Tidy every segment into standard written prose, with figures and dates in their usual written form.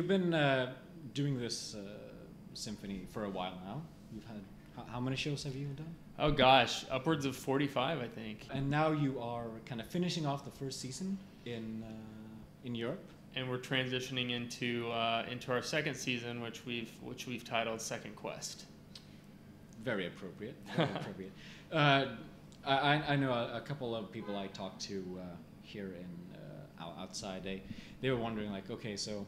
you've been doing this symphony for a while now. You've had how many shows have you done? Oh gosh, upwards of 45, I think. And now you are kind of finishing off the first season in Europe. And we're transitioning into our second season, which we've titled Second Quest. Very appropriate. Very appropriate. I know a couple of people I talked to here in outside. They were wondering, like, okay, so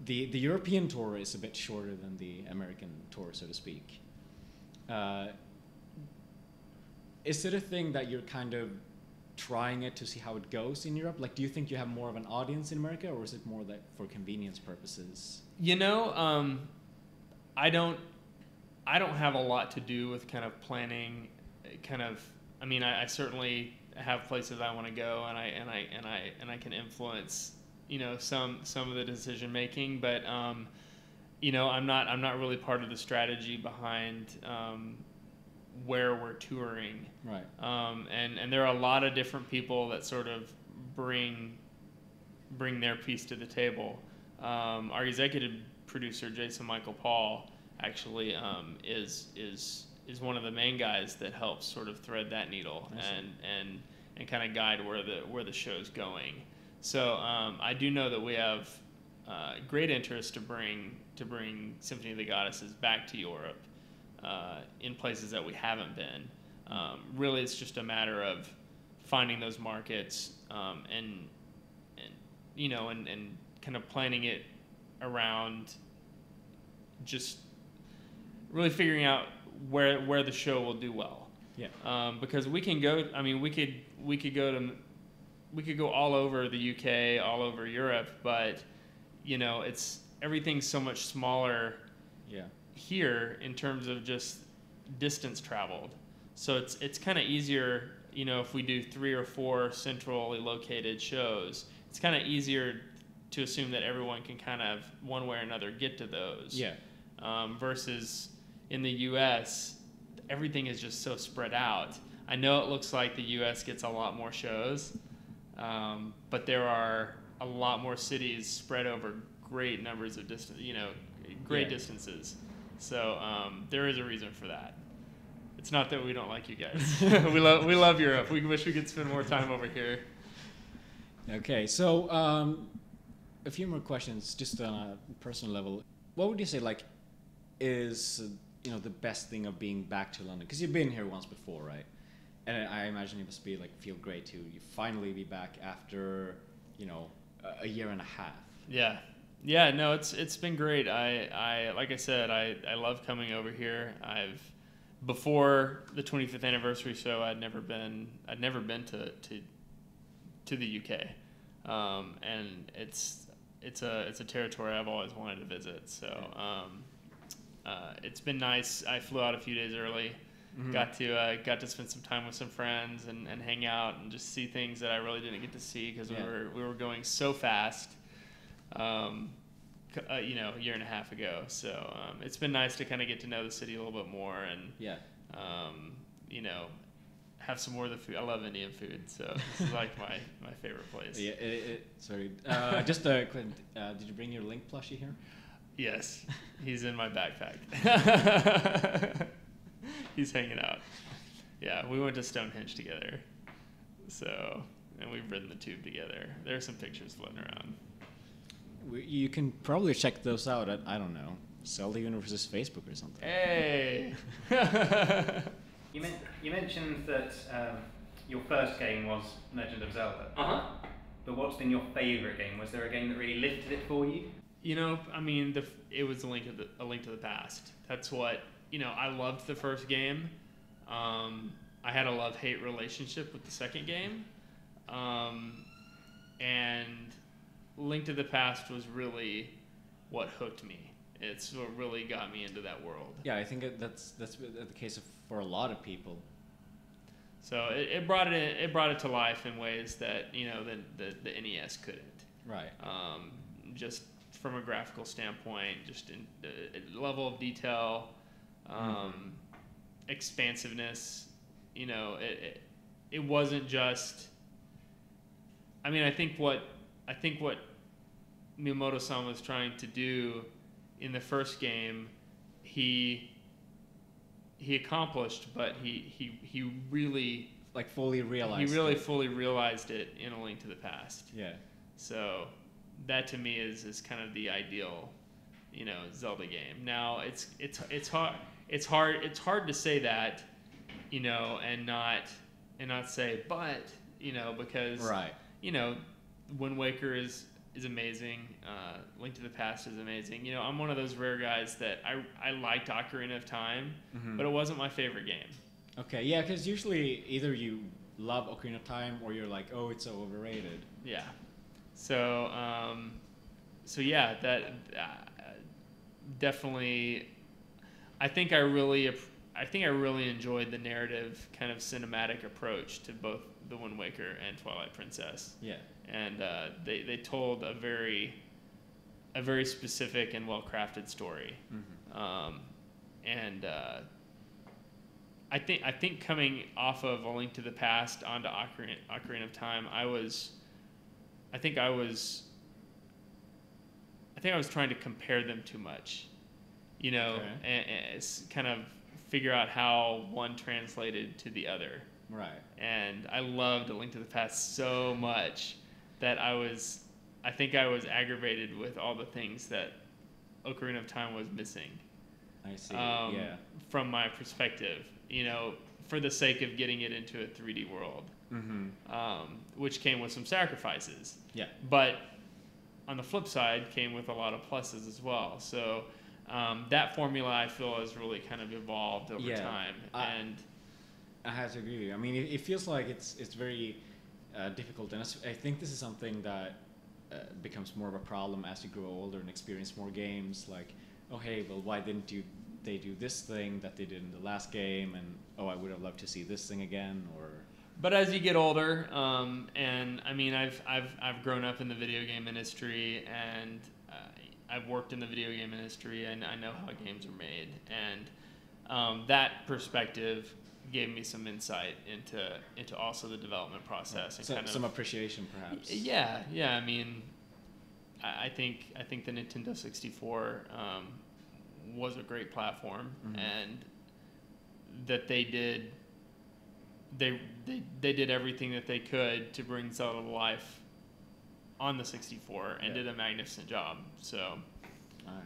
the European tour is a bit shorter than the American tour, so to speak. Is it a thing that you're kind of trying it to see how it goes in Europe? Like, do you think you have more of an audience in America, or is it more that for convenience purposes? You know, I don't have a lot to do with kind of planning. I mean, I certainly have places I want to go, and I can influence, you know, some of the decision making, but you know, I'm not really part of the strategy behind where we're touring. Right. And there are a lot of different people that sort of bring their piece to the table. Our executive producer, Jason Michael Paul, actually is one of the main guys that helps sort of thread that needle and kind of guide where the show's going. So I do know that we have great interest to bring Symphony of the Goddesses back to Europe in places that we haven't been. Really, it's just a matter of finding those markets and you know and kind of planning it around just really figuring out where the show will do well. Yeah. Because we can go. I mean, we could go all over the UK, all over Europe, but you know, everything's so much smaller. Yeah. Here in terms of just distance traveled, so it's kind of easier. You know, if we do 3 or 4 centrally located shows, it's kind of easier to assume that everyone can kind of one way or another get to those. Yeah. Versus in the U.S., everything is just so spread out. I know it looks like the U.S. gets a lot more shows, but there are a lot more cities spread over great numbers of distance. You know, great distances. So there is a reason for that. It's not that we don't like you guys. we love Europe. We wish we could spend more time over here. Okay, so a few more questions, just on a personal level. What would you say, like, is the best thing of being back to London? Because you've been here once before, right? And I imagine it must be feel great to finally be back after a year and a half. Yeah. Yeah, no, it's been great. I like I said, I love coming over here. Before the 25th anniversary show, I'd never been to the UK, and it's a territory I've always wanted to visit. So it's been nice. I flew out a few days early, got to spend some time with some friends and hang out and just see things that I really didn't get to see because we were going so fast. A year and a half ago. So it's been nice to kind of get to know the city a little bit more and have some more of the food. I love Indian food, so this is like my favorite place. Yeah. Sorry. Just a quick. Did you bring your Link plushie here? Yes, he's in my backpack. He's hanging out. Yeah, we went to Stonehenge together. So, and we've ridden the tube together. There are some pictures floating around. You can probably check those out at, I don't know, Zelda Universe's Facebook or something. Hey! You mentioned that your first game was Legend of Zelda. Uh-huh. But what's been your favourite game? Was there a game that really lifted it for you? You know, I mean, it was A Link to the Past. That's what, I loved the first game. I had a love-hate relationship with the second game. And Link to the Past was really what hooked me. It's what really got me into that world. Yeah, I think that's the case for a lot of people. So it brought it to life in ways that the NES couldn't. Right. Just from a graphical standpoint, just in the level of detail, expansiveness. It wasn't just. I mean, I think what Miyamoto-san was trying to do in the first game, he accomplished, but he really like fully realized. He really fully realized it in A Link to the Past. Yeah. So that to me is kind of the ideal, Zelda game. Now it's hard to say that, and not say but, because right. Wind Waker is amazing. Link to the Past is amazing. I'm one of those rare guys that I liked Ocarina of Time, but it wasn't my favorite game. Okay, yeah, because usually either you love Ocarina of Time or you're like, oh, it's so overrated. Yeah. So, yeah, that definitely. I think I really enjoyed the narrative kind of cinematic approach to both The Wind Waker and Twilight Princess. Yeah. And they told a very specific and well-crafted story. I think coming off of A Link to the Past onto Ocarina of Time, I was trying to compare them too much, and it's kind of figure out how one translated to the other. Right. And I loved A Link to the Past so much that I think I was aggravated with all the things that Ocarina of Time was missing. I see. Yeah. From my perspective, for the sake of getting it into a 3D world, which came with some sacrifices. Yeah. But on the flip side, came with a lot of pluses as well. So that formula, I feel, has really kind of evolved over time. And I have to agree with you. I mean, it feels like it's very difficult, and I think this is something that becomes more of a problem as you grow older and experience more games. Like, oh hey, well, why didn't they do this thing that they did in the last game? And oh, I would have loved to see this thing again. Or but as you get older, and I mean, I've grown up in the video game industry, and I've worked in the video game industry, and I know how games are made, and that perspective gave me some insight into also the development process, and so, kind of some appreciation, perhaps. Yeah. I mean, I think the Nintendo 64 was a great platform, and that they did everything that they could to bring Zelda to life on the 64, and did a magnificent job. So, all right.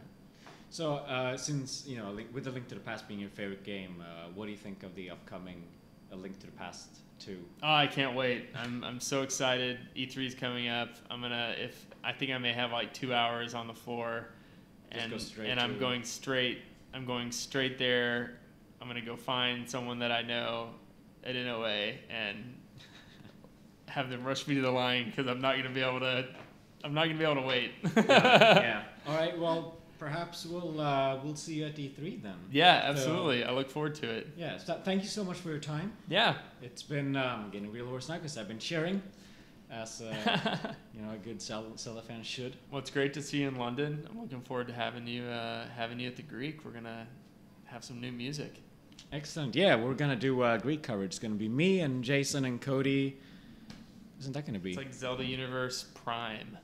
So, since with A Link to the Past being your favorite game, what do you think of the upcoming A Link to the Past 2? Oh, I can't wait! I'm so excited. E3 is coming up. I think I may have like 2 hours on the floor, and I'm going straight there. I'm gonna go find someone that I know at NOA and have them rush me to the line, because I'm not gonna be able to wait. Yeah. All right. Well, perhaps we'll see you at E3 then. Yeah, absolutely. I look forward to it. Yeah. So thank you so much for your time. Yeah. It's been getting real horse now, because I've been sharing, as a good Zelda fan should. Well, it's great to see you in London. I'm looking forward to having you at the Greek. We're gonna have some new music. Excellent. Yeah, we're gonna do Greek coverage. It's gonna be me and Jason and Cody. Isn't that gonna be? It's like Zelda Universe Prime.